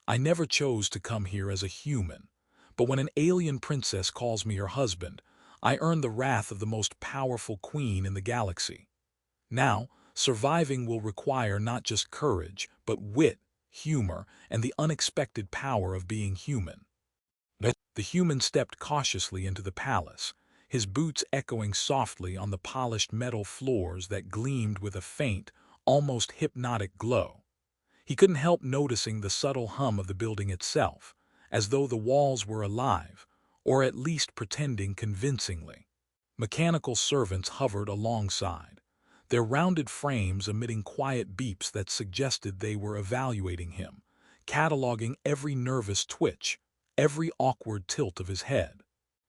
I never chose to come here as a human, but when an alien princess calls me her husband, I earn the wrath of the most powerful queen in the galaxy. Now, surviving will require not just courage, but wit, humor, and the unexpected power of being human. The human stepped cautiously into the palace, his boots echoing softly on the polished metal floors that gleamed with a faint, almost hypnotic glow. He couldn't help noticing the subtle hum of the building itself, as though the walls were alive, or at least pretending convincingly. Mechanical servants hovered alongside, their rounded frames emitting quiet beeps that suggested they were evaluating him, cataloging every nervous twitch, every awkward tilt of his head.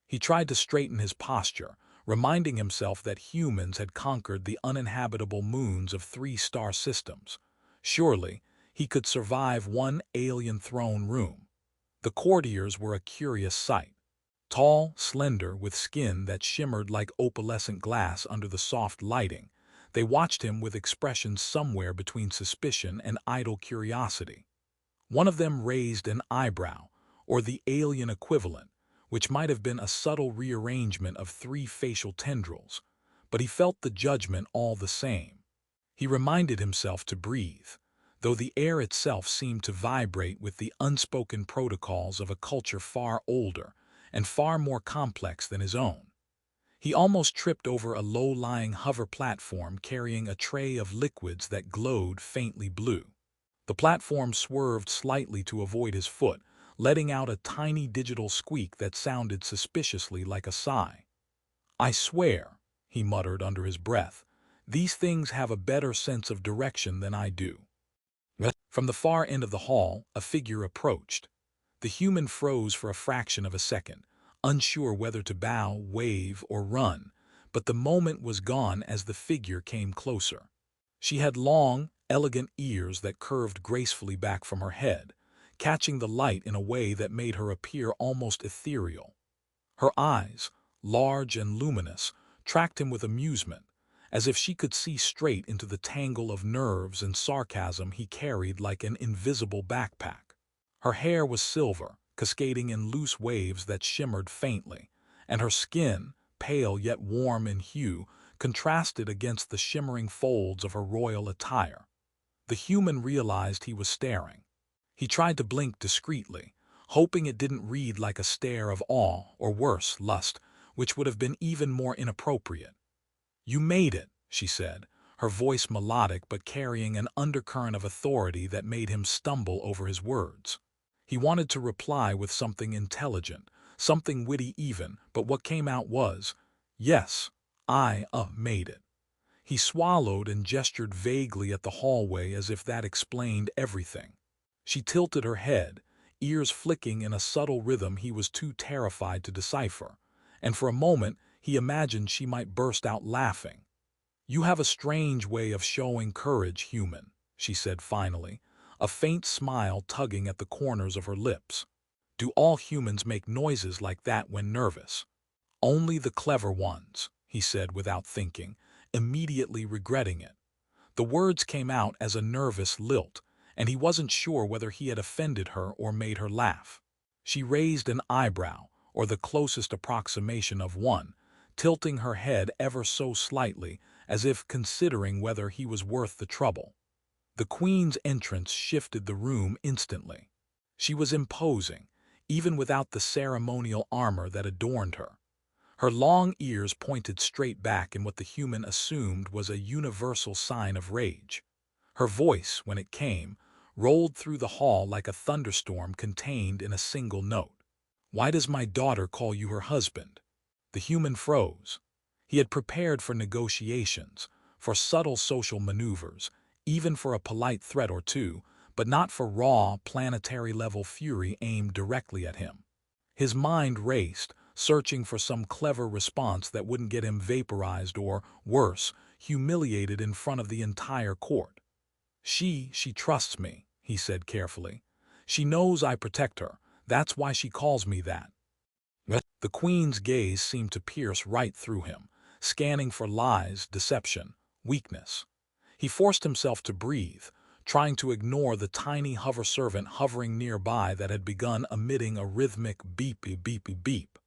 He tried to straighten his posture, reminding himself that humans had conquered the uninhabitable moons of three-star systems. Surely, he could survive one alien throne room. The courtiers were a curious sight. Tall, slender, with skin that shimmered like opalescent glass under the soft lighting, they watched him with expressions somewhere between suspicion and idle curiosity. One of them raised an eyebrow, or the alien equivalent, which might have been a subtle rearrangement of three facial tendrils, but he felt the judgment all the same. He reminded himself to breathe, though the air itself seemed to vibrate with the unspoken protocols of a culture far older and far more complex than his own. He almost tripped over a low-lying hover platform carrying a tray of liquids that glowed faintly blue. The platform swerved slightly to avoid his foot, letting out a tiny digital squeak that sounded suspiciously like a sigh. "I swear," he muttered under his breath, "these things have a better sense of direction than I do." From the far end of the hall, a figure approached. The human froze for a fraction of a second, unsure whether to bow, wave, or run, but the moment was gone as the figure came closer. She had long, elegant ears that curved gracefully back from her head, catching the light in a way that made her appear almost ethereal. Her eyes, large and luminous, tracked him with amusement, as if she could see straight into the tangle of nerves and sarcasm he carried like an invisible backpack. Her hair was silver, cascading in loose waves that shimmered faintly, and her skin, pale yet warm in hue, contrasted against the shimmering folds of her royal attire. The human realized he was staring. He tried to blink discreetly, hoping it didn't read like a stare of awe or worse, lust, which would have been even more inappropriate. "You made it," she said, her voice melodic but carrying an undercurrent of authority that made him stumble over his words. He wanted to reply with something intelligent, something witty even, but what came out was, "Yes, I made it." He swallowed and gestured vaguely at the hallway as if that explained everything. She tilted her head, ears flicking in a subtle rhythm he was too terrified to decipher, and for a moment he imagined she might burst out laughing. "You have a strange way of showing courage, human," she said finally, a faint smile tugging at the corners of her lips. "Do all humans make noises like that when nervous?" "Only the clever ones," he said without thinking, immediately regretting it. The words came out as a nervous lilt, and he wasn't sure whether he had offended her or made her laugh. She raised an eyebrow, or the closest approximation of one, tilting her head ever so slightly, as if considering whether he was worth the trouble. The queen's entrance shifted the room instantly. She was imposing, even without the ceremonial armor that adorned her. Her long ears pointed straight back in what the human assumed was a universal sign of rage. Her voice, when it came, rolled through the hall like a thunderstorm contained in a single note. "Why does my daughter call you her husband?" The human froze. He had prepared for negotiations, for subtle social maneuvers, even for a polite threat or two, but not for raw, planetary-level fury aimed directly at him. His mind raced, searching for some clever response that wouldn't get him vaporized or, worse, humiliated in front of the entire court. She trusts me," he said carefully. "She knows I protect her. That's why she calls me that." The queen's gaze seemed to pierce right through him, scanning for lies, deception, weakness. He forced himself to breathe, trying to ignore the tiny hover servant hovering nearby that had begun emitting a rhythmic beep-beep-beep-beep,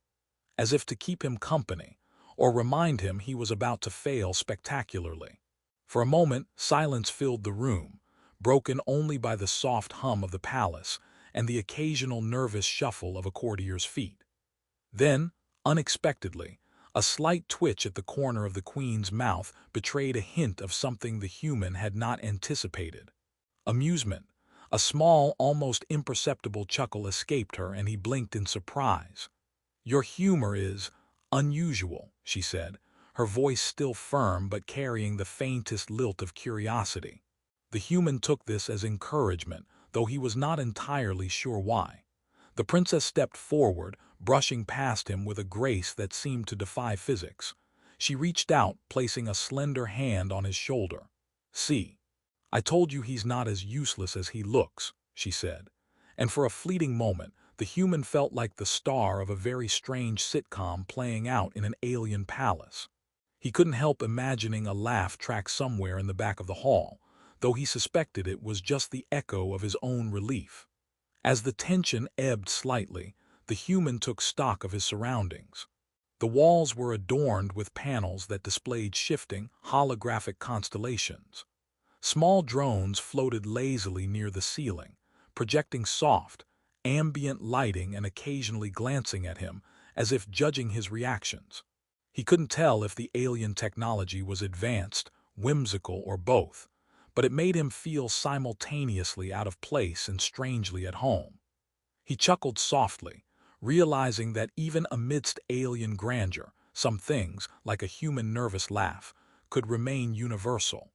as if to keep him company or remind him he was about to fail spectacularly. For a moment, silence filled the room, broken only by the soft hum of the palace and the occasional nervous shuffle of a courtier's feet. Then, unexpectedly, a slight twitch at the corner of the queen's mouth betrayed a hint of something the human had not anticipated. Amusement. A small, almost imperceptible chuckle escaped her, and he blinked in surprise. "Your humor is unusual," she said, her voice still firm but carrying the faintest lilt of curiosity. The human took this as encouragement, though he was not entirely sure why. The princess stepped forward, brushing past him with a grace that seemed to defy physics. She reached out, placing a slender hand on his shoulder. "See, I told you he's not as useless as he looks," she said. And for a fleeting moment, the human felt like the star of a very strange sitcom playing out in an alien palace. He couldn't help imagining a laugh track somewhere in the back of the hall, though he suspected it was just the echo of his own relief. As the tension ebbed slightly, the human took stock of his surroundings. The walls were adorned with panels that displayed shifting, holographic constellations. Small drones floated lazily near the ceiling, projecting soft, ambient lighting and occasionally glancing at him as if judging his reactions. He couldn't tell if the alien technology was advanced, whimsical, or both, but it made him feel simultaneously out of place and strangely at home. He chuckled softly, realizing that even amidst alien grandeur, some things, like a human nervous laugh, could remain universal.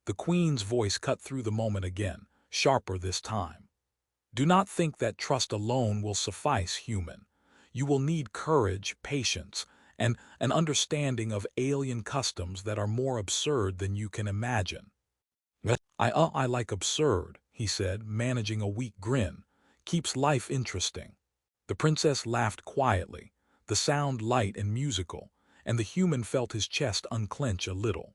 The queen's voice cut through the moment again, sharper this time. "Do not think that trust alone will suffice, human. You will need courage, patience, and an understanding of alien customs that are more absurd than you can imagine." I like absurd," he said, managing a weak grin. "Keeps life interesting." The princess laughed quietly, the sound light and musical, and the human felt his chest unclench a little.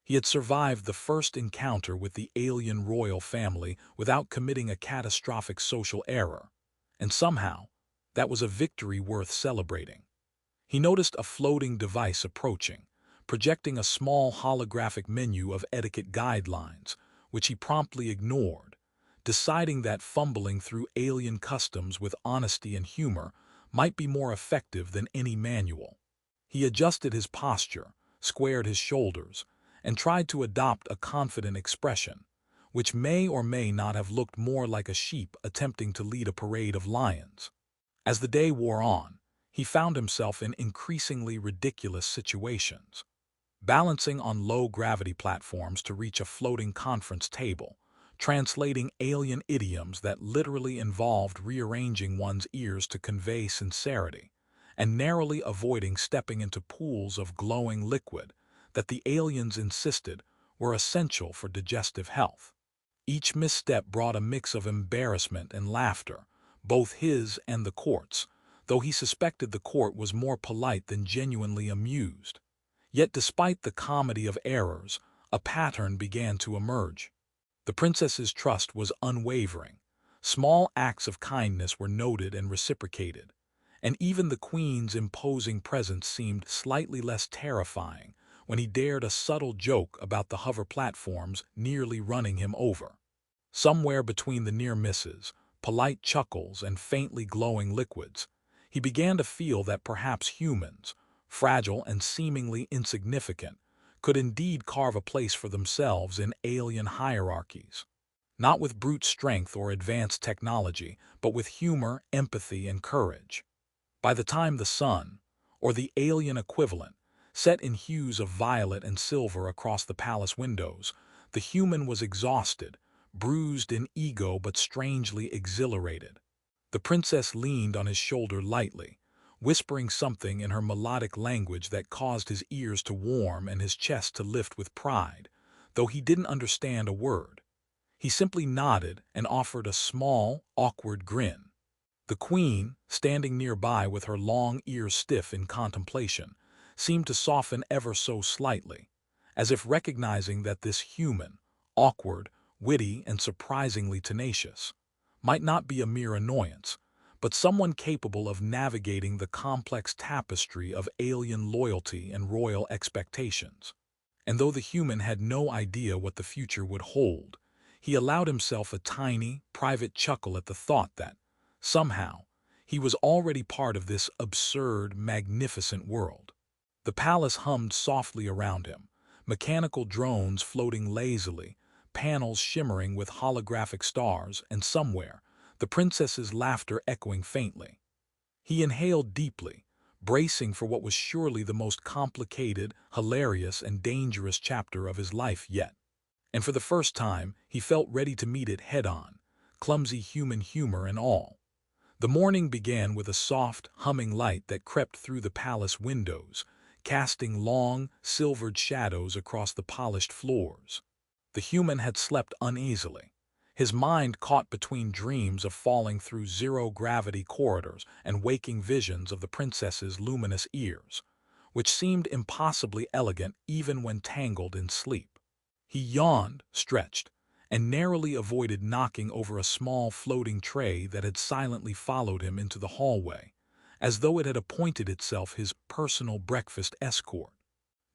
He had survived the first encounter with the alien royal family without committing a catastrophic social error, and somehow, that was a victory worth celebrating. He noticed a floating device approaching, projecting a small holographic menu of etiquette guidelines, which he promptly ignored, deciding that fumbling through alien customs with honesty and humor might be more effective than any manual. He adjusted his posture, squared his shoulders, and tried to adopt a confident expression, which may or may not have looked more like a sheep attempting to lead a parade of lions. As the day wore on, he found himself in increasingly ridiculous situations. Balancing on low-gravity platforms to reach a floating conference table, translating alien idioms that literally involved rearranging one's ears to convey sincerity, and narrowly avoiding stepping into pools of glowing liquid that the aliens insisted were essential for digestive health. Each misstep brought a mix of embarrassment and laughter, both his and the court's, though he suspected the court was more polite than genuinely amused. Yet despite the comedy of errors, a pattern began to emerge. The princess's trust was unwavering. Small acts of kindness were noted and reciprocated, and even the queen's imposing presence seemed slightly less terrifying when he dared a subtle joke about the hover platforms nearly running him over. Somewhere between the near misses, polite chuckles, and faintly glowing liquids, he began to feel that perhaps humans, fragile and seemingly insignificant, could indeed carve a place for themselves in alien hierarchies. Not with brute strength or advanced technology, but with humor, empathy, and courage. By the time the sun, or the alien equivalent, set in hues of violet and silver across the palace windows, the human was exhausted, bruised in ego but strangely exhilarated. The princess leaned on his shoulder lightly, whispering something in her melodic language that caused his ears to warm and his chest to lift with pride, though he didn't understand a word. He simply nodded and offered a small, awkward grin. The queen, standing nearby with her long ears stiff in contemplation, seemed to soften ever so slightly, as if recognizing that this human, awkward, witty and surprisingly tenacious. Might not be a mere annoyance, but someone capable of navigating the complex tapestry of alien loyalty and royal expectations. And though the human had no idea what the future would hold, he allowed himself a tiny, private chuckle at the thought that, somehow, he was already part of this absurd, magnificent world. The palace hummed softly around him, mechanical drones floating lazily, panels shimmering with holographic stars, and somewhere, the princess's laughter echoing faintly. He inhaled deeply, bracing for what was surely the most complicated, hilarious, and dangerous chapter of his life yet. And for the first time, he felt ready to meet it head-on, clumsy human humor and all. The morning began with a soft, humming light that crept through the palace windows, casting long, silvered shadows across the polished floors. The human had slept uneasily, his mind caught between dreams of falling through zero-gravity corridors and waking visions of the princess's luminous ears, which seemed impossibly elegant even when tangled in sleep. He yawned, stretched, and narrowly avoided knocking over a small floating tray that had silently followed him into the hallway, as though it had appointed itself his personal breakfast escort.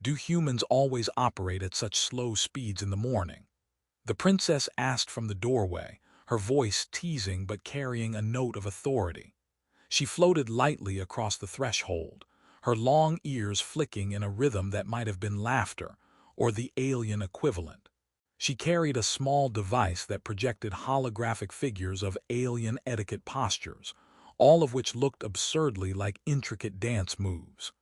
Do humans always operate at such slow speeds in the morning? The princess asked from the doorway, her voice teasing but carrying a note of authority. She floated lightly across the threshold, her long ears flicking in a rhythm that might have been laughter, or the alien equivalent. She carried a small device that projected holographic figures of alien etiquette postures, all of which looked absurdly like intricate dance moves.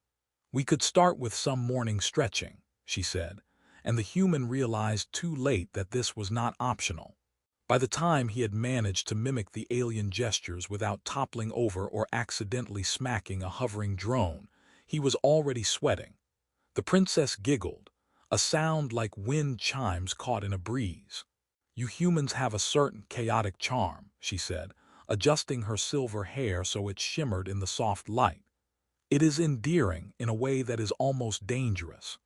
"We could start with some morning stretching," she said, and the human realized too late that this was not optional. By the time he had managed to mimic the alien gestures without toppling over or accidentally smacking a hovering drone, he was already sweating. The princess giggled, a sound like wind chimes caught in a breeze. "You humans have a certain chaotic charm," she said, adjusting her silver hair so it shimmered in the soft light. "It is endearing in a way that is almost dangerous."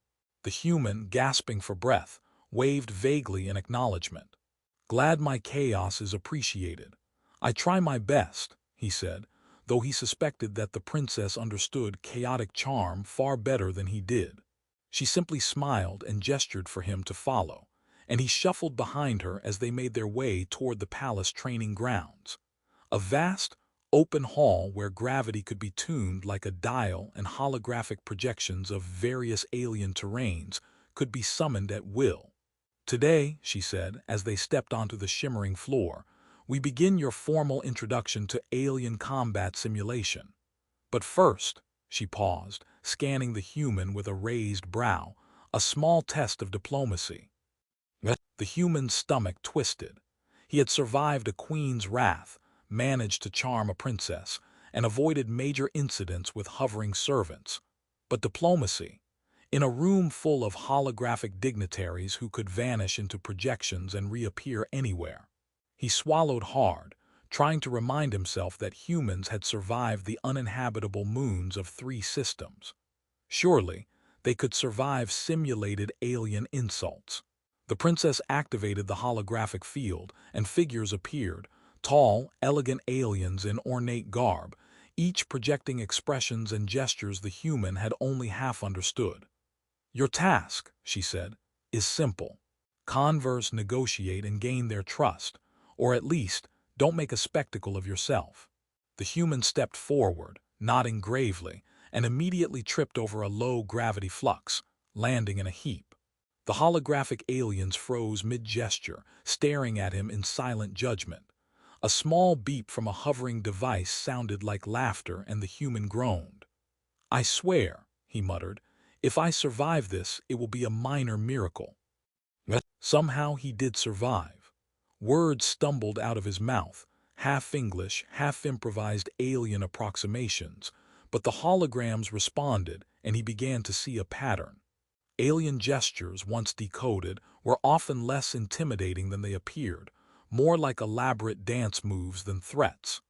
The human, gasping for breath, waved vaguely in acknowledgement. "Glad my chaos is appreciated. I try my best," he said, though he suspected that the princess understood chaotic charm far better than he did. She simply smiled and gestured for him to follow, and he shuffled behind her as they made their way toward the palace training grounds. A vast, open hall where gravity could be tuned like a dial and holographic projections of various alien terrains could be summoned at will. "Today," she said, as they stepped onto the shimmering floor, "we begin your formal introduction to alien combat simulation. But first," she paused, scanning the human with a raised brow, "a small test of diplomacy." The human's stomach twisted. He had survived a queen's wrath, managed to charm a princess, and avoided major incidents with hovering servants. But diplomacy? In a room full of holographic dignitaries who could vanish into projections and reappear anywhere. He swallowed hard, trying to remind himself that humans had survived the uninhabitable moons of 3 systems. Surely, they could survive simulated alien insults. The princess activated the holographic field, and figures appeared, tall, elegant aliens in ornate garb, each projecting expressions and gestures the human had only half understood. "Your task," she said, "is simple. Converse, negotiate, and gain their trust, or at least, don't make a spectacle of yourself." The human stepped forward, nodding gravely, and immediately tripped over a low-gravity flux, landing in a heap. The holographic aliens froze mid-gesture, staring at him in silent judgment. A small beep from a hovering device sounded like laughter, and the human groaned. "I swear," he muttered, "if I survive this, it will be a minor miracle." Somehow he did survive. Words stumbled out of his mouth, half English, half improvised alien approximations, but the holograms responded, and he began to see a pattern. Alien gestures, once decoded, were often less intimidating than they appeared, more like elaborate dance moves than threats.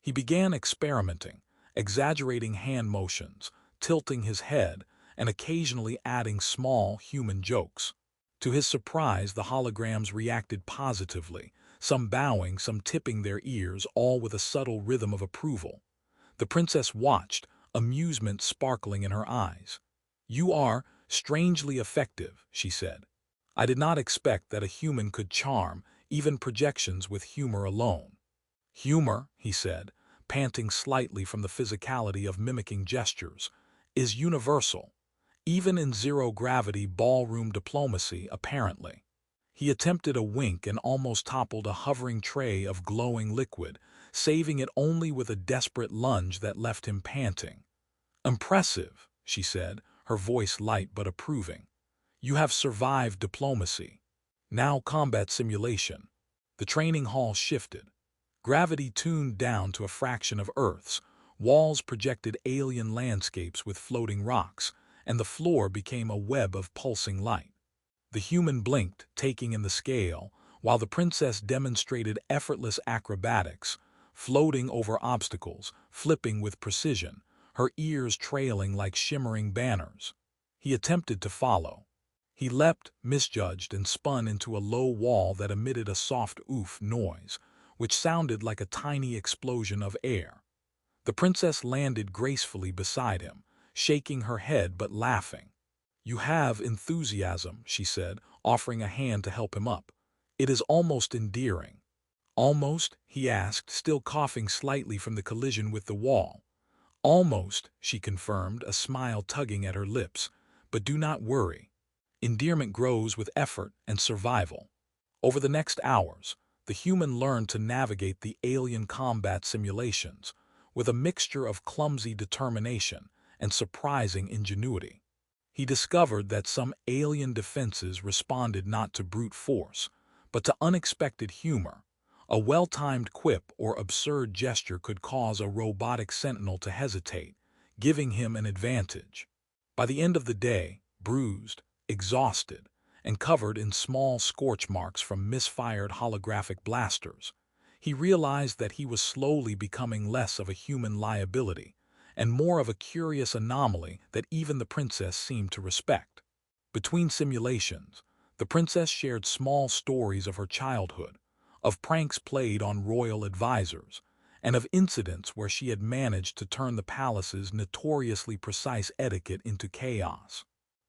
He began experimenting, exaggerating hand motions, tilting his head, and occasionally adding small human jokes. To his surprise, the holograms reacted positively, some bowing, some tipping their ears, all with a subtle rhythm of approval. The princess watched, amusement sparkling in her eyes. "You are strangely effective," she said. "I did not expect that a human could charm, even projections, with humor alone." "Humor," he said, panting slightly from the physicality of mimicking gestures, "is universal, even in zero-gravity ballroom diplomacy, apparently." He attempted a wink and almost toppled a hovering tray of glowing liquid, saving it only with a desperate lunge that left him panting. "Impressive," she said, her voice light but approving. "You have survived diplomacy. Now combat simulation." The training hall shifted. Gravity tuned down to a fraction of Earth's, walls projected alien landscapes with floating rocks, and the floor became a web of pulsing light. The human blinked, taking in the scale, while the princess demonstrated effortless acrobatics, floating over obstacles, flipping with precision, her ears trailing like shimmering banners. He attempted to follow. He leapt, misjudged, and spun into a low wall that emitted a soft oof noise, which sounded like a tiny explosion of air. The princess landed gracefully beside him, shaking her head but laughing. "You have enthusiasm," she said, offering a hand to help him up. "It is almost endearing." "Almost?" he asked, still coughing slightly from the collision with the wall. "Almost," she confirmed, a smile tugging at her lips. "But do not worry. Endearment grows with effort and survival." Over the next hours, the human learned to navigate the alien combat simulations with a mixture of clumsy determination and surprising ingenuity. He discovered that some alien defenses responded not to brute force, but to unexpected humor. A well-timed quip or absurd gesture could cause a robotic sentinel to hesitate, giving him an advantage. By the end of the day, bruised, exhausted, and covered in small scorch marks from misfired holographic blasters, he realized that he was slowly becoming less of a human liability and more of a curious anomaly that even the princess seemed to respect. Between simulations, the princess shared small stories of her childhood, of pranks played on royal advisors, and of incidents where she had managed to turn the palace's notoriously precise etiquette into chaos.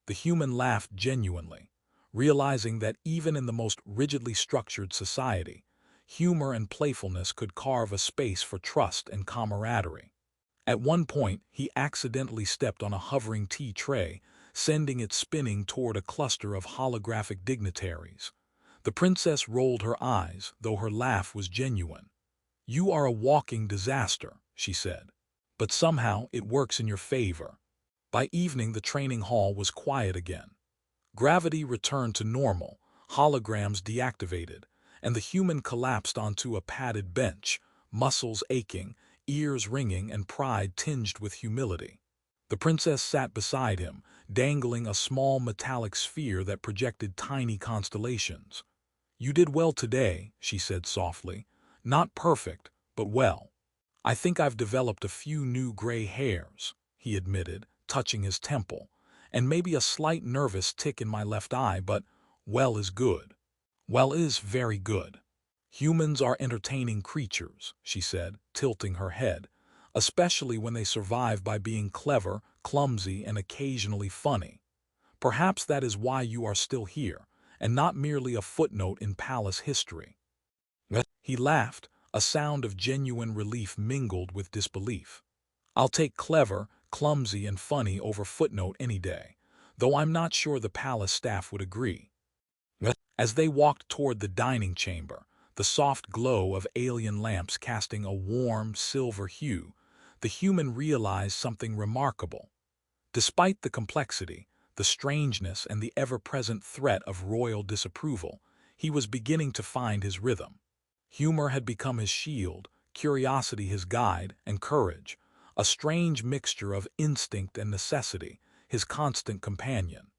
The human laughed genuinely, realizing that even in the most rigidly structured society, humor and playfulness could carve a space for trust and camaraderie. At one point, he accidentally stepped on a hovering tea tray, sending it spinning toward a cluster of holographic dignitaries. The princess rolled her eyes, though her laugh was genuine. "You are a walking disaster," she said. "But somehow it works in your favor." By evening, the training hall was quiet again. Gravity returned to normal, holograms deactivated, and the human collapsed onto a padded bench, muscles aching, ears ringing, and pride tinged with humility. The princess sat beside him, dangling a small metallic sphere that projected tiny constellations. "You did well today," she said softly. "Not perfect, but well. I think I've developed a few new gray hairs," he admitted, touching his temple, "and maybe a slight nervous tick in my left eye, but well is good. Well is very good." "Humans are entertaining creatures," she said, tilting her head, "especially when they survive by being clever, clumsy, and occasionally funny. Perhaps that is why you are still here, and not merely a footnote in palace history." He laughed, a sound of genuine relief mingled with disbelief. "I'll take clever, clumsy, and funny over footnote any day, though I'm not sure the palace staff would agree." As they walked toward the dining chamber, the soft glow of alien lamps casting a warm, silver hue, the human realized something remarkable. Despite the complexity, the strangeness, and the ever-present threat of royal disapproval, he was beginning to find his rhythm. Humor had become his shield, curiosity his guide, and courage, a strange mixture of instinct and necessity, his constant companion.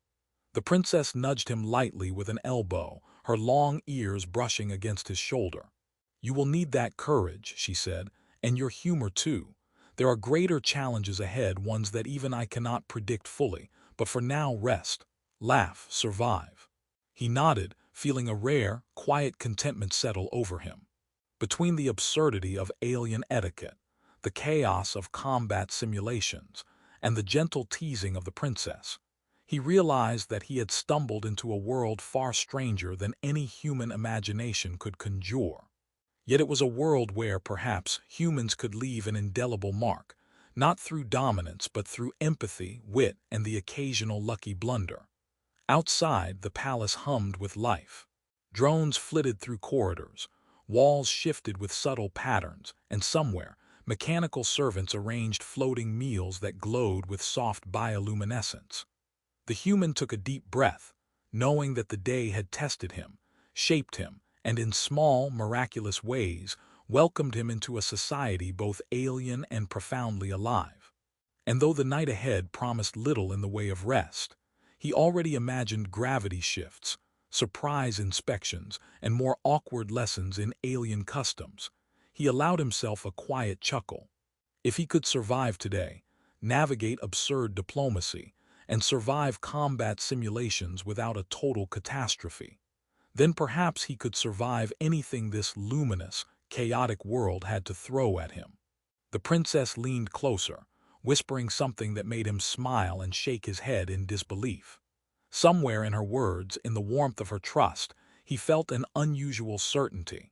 The princess nudged him lightly with an elbow, her long ears brushing against his shoulder. "You will need that courage," she said, "and your humor too. There are greater challenges ahead, ones that even I cannot predict fully, but for now rest, laugh, survive." He nodded, feeling a rare, quiet contentment settle over him. Between the absurdity of alien etiquette, the chaos of combat simulations, and the gentle teasing of the princess, he realized that he had stumbled into a world far stranger than any human imagination could conjure. Yet it was a world where, perhaps, humans could leave an indelible mark, not through dominance but through empathy, wit, and the occasional lucky blunder. Outside, the palace hummed with life. Drones flitted through corridors, walls shifted with subtle patterns, and somewhere, mechanical servants arranged floating meals that glowed with soft bioluminescence. The human took a deep breath, knowing that the day had tested him, shaped him, and in small, miraculous ways, welcomed him into a society both alien and profoundly alive. And though the night ahead promised little in the way of rest, he already imagined gravity shifts, surprise inspections, and more awkward lessons in alien customs. He allowed himself a quiet chuckle. If he could survive today, navigate absurd diplomacy, and survive combat simulations without a total catastrophe, then perhaps he could survive anything this luminous, chaotic world had to throw at him. The princess leaned closer, whispering something that made him smile and shake his head in disbelief. Somewhere in her words, in the warmth of her trust, he felt an unusual certainty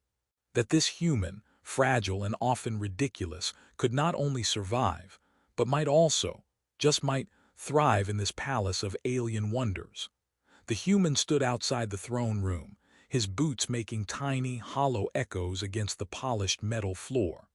that this human, fragile and often ridiculous, could not only survive, but might also, just might, thrive in this palace of alien wonders. The human stood outside the throne room, his boots making tiny, hollow echoes against the polished metal floor.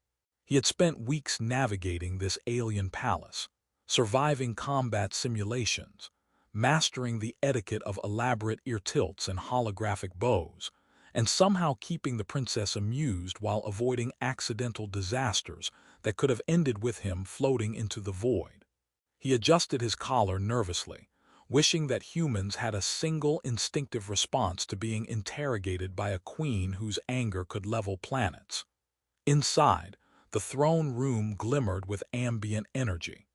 He had spent weeks navigating this alien palace, surviving combat simulations, mastering the etiquette of elaborate ear tilts and holographic bows, and somehow keeping the princess amused while avoiding accidental disasters that could have ended with him floating into the void. He adjusted his collar nervously, wishing that humans had a single instinctive response to being interrogated by a queen whose anger could level planets. Inside, the throne room glimmered with ambient energy.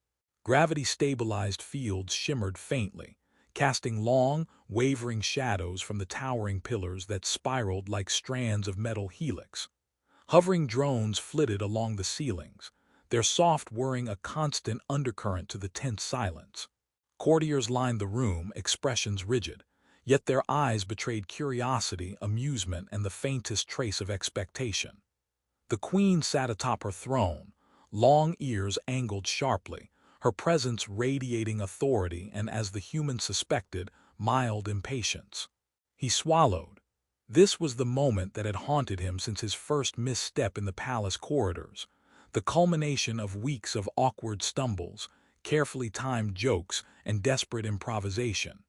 Gravity-stabilized fields shimmered faintly, casting long, wavering shadows from the towering pillars that spiraled like strands of metal helix. Hovering drones flitted along the ceilings, their soft whirring a constant undercurrent to the tense silence. Courtiers lined the room, expressions rigid, yet their eyes betrayed curiosity, amusement, and the faintest trace of expectation. The queen sat atop her throne, long ears angled sharply, her presence radiating authority and, as the human suspected, mild impatience. He swallowed. This was the moment that had haunted him since his first misstep in the palace corridors, the culmination of weeks of awkward stumbles, carefully timed jokes, and desperate improvisation.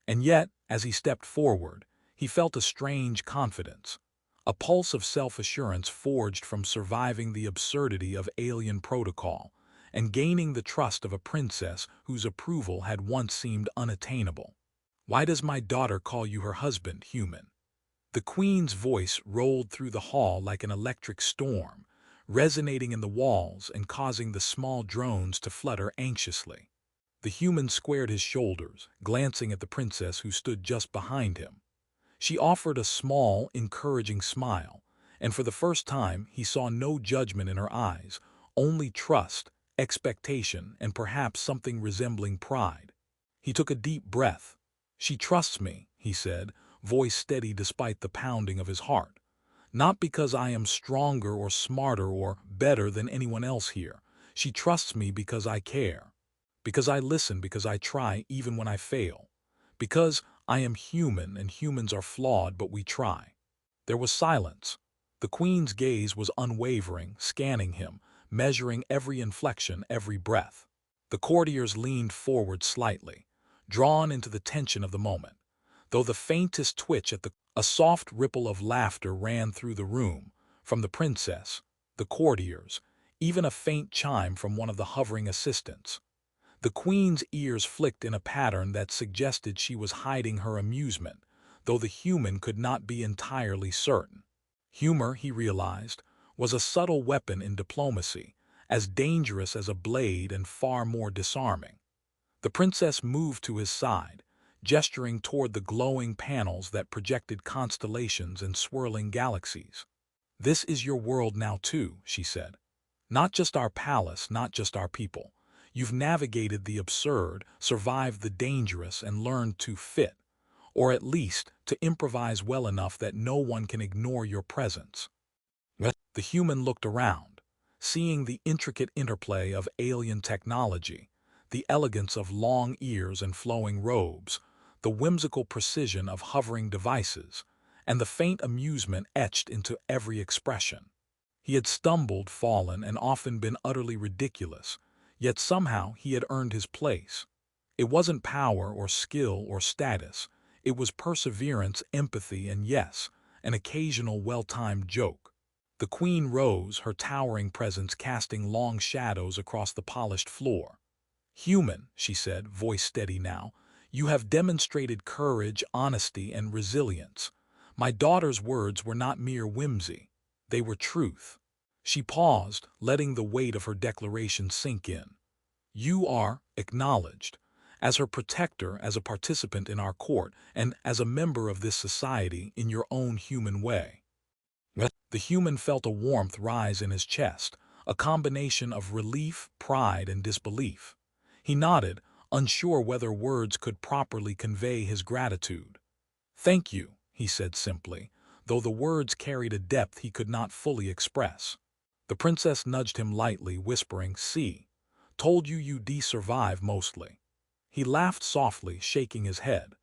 And yet, as he stepped forward, he felt a strange confidence, a pulse of self-assurance forged from surviving the absurdity of alien protocol and gaining the trust of a princess whose approval had once seemed unattainable. "Why does my daughter call you her husband, human?" The queen's voice rolled through the hall like an electric storm, resonating in the walls and causing the small drones to flutter anxiously. The human squared his shoulders, glancing at the princess who stood just behind him. She offered a small, encouraging smile, and for the first time he saw no judgment in her eyes, only trust, expectation, and perhaps something resembling pride. He took a deep breath. "She trusts me," he said, voice steady despite the pounding of his heart. "Not because I am stronger or smarter or better than anyone else here. She trusts me because I care. Because I listen, because I try even when I fail. Because I am human and humans are flawed, but we try." There was silence. The queen's gaze was unwavering, scanning him, measuring every inflection, every breath. The courtiers leaned forward slightly, drawn into the tension of the moment. Though the faintest twitch a soft ripple of laughter ran through the room, from the princess, the courtiers, even a faint chime from one of the hovering assistants. The queen's ears flicked in a pattern that suggested she was hiding her amusement, though the human could not be entirely certain. Humor, he realized, was a subtle weapon in diplomacy, as dangerous as a blade and far more disarming. The princess moved to his side, gesturing toward the glowing panels that projected constellations and swirling galaxies. "This is your world now too," she said. "Not just our palace, not just our people. You've navigated the absurd, survived the dangerous, and learned to fit, or at least to improvise well enough that no one can ignore your presence." The human looked around, seeing the intricate interplay of alien technology, the elegance of long ears and flowing robes, the whimsical precision of hovering devices, and the faint amusement etched into every expression. He had stumbled, fallen, and often been utterly ridiculous, yet somehow he had earned his place. It wasn't power or skill or status, it was perseverance, empathy, and yes, an occasional well-timed joke. The queen rose, her towering presence casting long shadows across the polished floor. "Human," she said, voice steady now, "you have demonstrated courage, honesty, and resilience. My daughter's words were not mere whimsy. They were truth." She paused, letting the weight of her declaration sink in. "You are acknowledged. As her protector, as a participant in our court, and as a member of this society in your own human way." The human felt a warmth rise in his chest, a combination of relief, pride, and disbelief. He nodded, unsure whether words could properly convey his gratitude. "Thank you," he said simply, though the words carried a depth he could not fully express. The princess nudged him lightly, whispering, "See, told you you'd survive mostly." He laughed softly, shaking his head.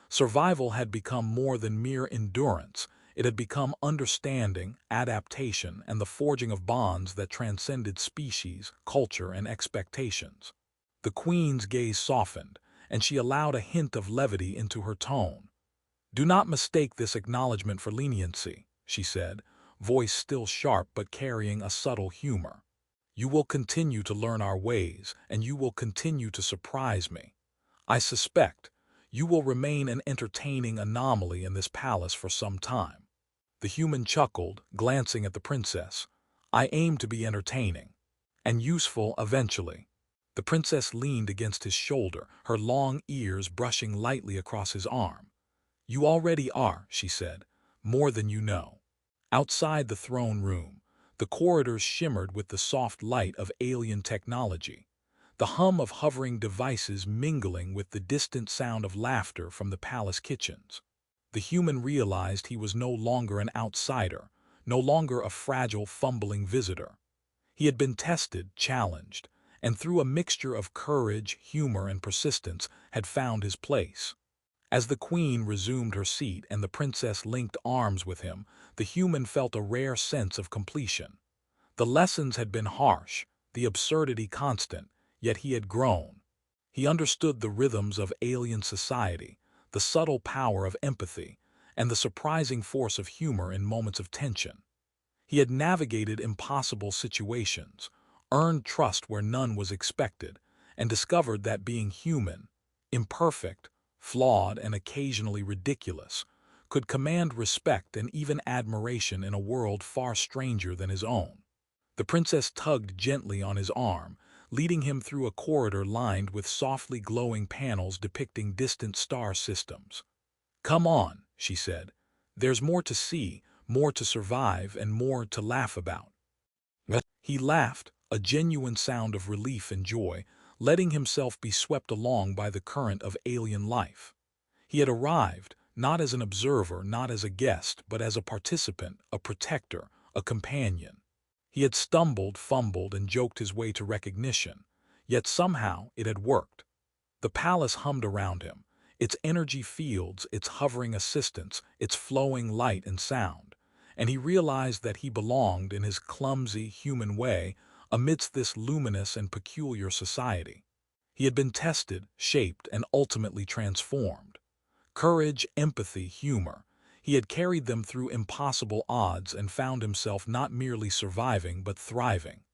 Survival had become more than mere endurance. It had become understanding, adaptation, and the forging of bonds that transcended species, culture, and expectations. The queen's gaze softened, and she allowed a hint of levity into her tone. "Do not mistake this acknowledgement for leniency," she said, voice still sharp but carrying a subtle humor. "You will continue to learn our ways, and you will continue to surprise me. I suspect you will remain an entertaining anomaly in this palace for some time." The human chuckled, glancing at the princess. "I aim to be entertaining. And useful eventually." The princess leaned against his shoulder, her long ears brushing lightly across his arm. "You already are," she said, "more than you know." Outside the throne room, the corridors shimmered with the soft light of alien technology, the hum of hovering devices mingling with the distant sound of laughter from the palace kitchens. The human realized he was no longer an outsider, no longer a fragile, fumbling visitor. He had been tested, challenged, and through a mixture of courage, humor, and persistence had found his place. As the queen resumed her seat and the princess linked arms with him, the human felt a rare sense of completion. The lessons had been harsh, the absurdity constant, yet he had grown. He understood the rhythms of alien society, the subtle power of empathy, and the surprising force of humor in moments of tension. He had navigated impossible situations, earned trust where none was expected, and discovered that being human, imperfect, flawed, and occasionally ridiculous, could command respect and even admiration in a world far stranger than his own. The princess tugged gently on his arm, leading him through a corridor lined with softly glowing panels depicting distant star systems. "Come on," she said. "There's more to see, more to survive, and more to laugh about." He laughed, a genuine sound of relief and joy, letting himself be swept along by the current of alien life. He had arrived, not as an observer, not as a guest, but as a participant, a protector, a companion. He had stumbled, fumbled, and joked his way to recognition, yet somehow it had worked. The palace hummed around him, its energy fields, its hovering assistants, its flowing light and sound, and he realized that he belonged, in his clumsy, human way, amidst this luminous and peculiar society. He had been tested, shaped, and ultimately transformed. Courage, empathy, humor. He had carried them through impossible odds and found himself not merely surviving but thriving.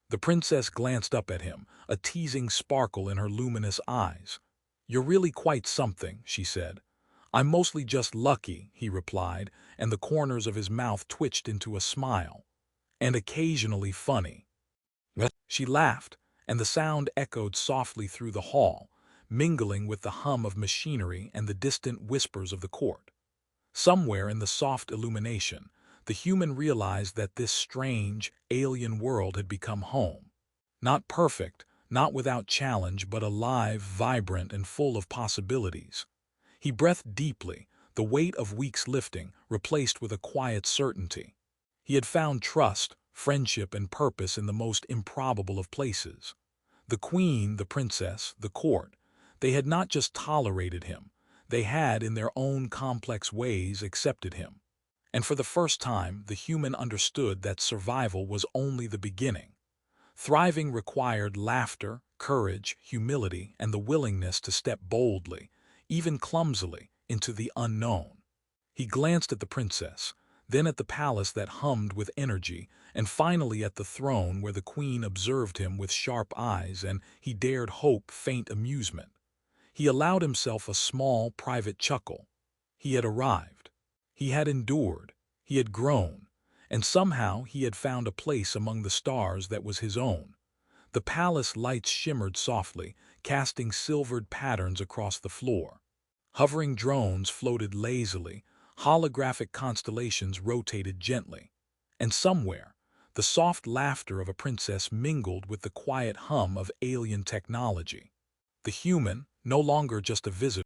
The princess glanced up at him, a teasing sparkle in her luminous eyes. "You're really quite something," she said. "I'm mostly just lucky," he replied, and the corners of his mouth twitched into a smile. "And occasionally funny." She laughed, and the sound echoed softly through the hall, mingling with the hum of machinery and the distant whispers of the court. Somewhere in the soft illumination, the human realized that this strange, alien world had become home. Not perfect, not without challenge, but alive, vibrant, and full of possibilities. He breathed deeply, the weight of weeks lifting, replaced with a quiet certainty. He had found trust, friendship, and purpose in the most improbable of places. The queen, the princess, the court, they had not just tolerated him, they had, in their own complex ways, accepted him. And for the first time, the human understood that survival was only the beginning. Thriving required laughter, courage, humility, and the willingness to step boldly, even clumsily, into the unknown. He glanced at the princess, then at the palace that hummed with energy, and finally at the throne where the queen observed him with sharp eyes, and he dared hope faint amusement. He allowed himself a small, private chuckle. He had arrived. He had endured. He had grown. And somehow he had found a place among the stars that was his own. The palace lights shimmered softly, casting silvered patterns across the floor. Hovering drones floated lazily, holographic constellations rotated gently. And somewhere, the soft laughter of a princess mingled with the quiet hum of alien technology. The human, no longer just a visitor,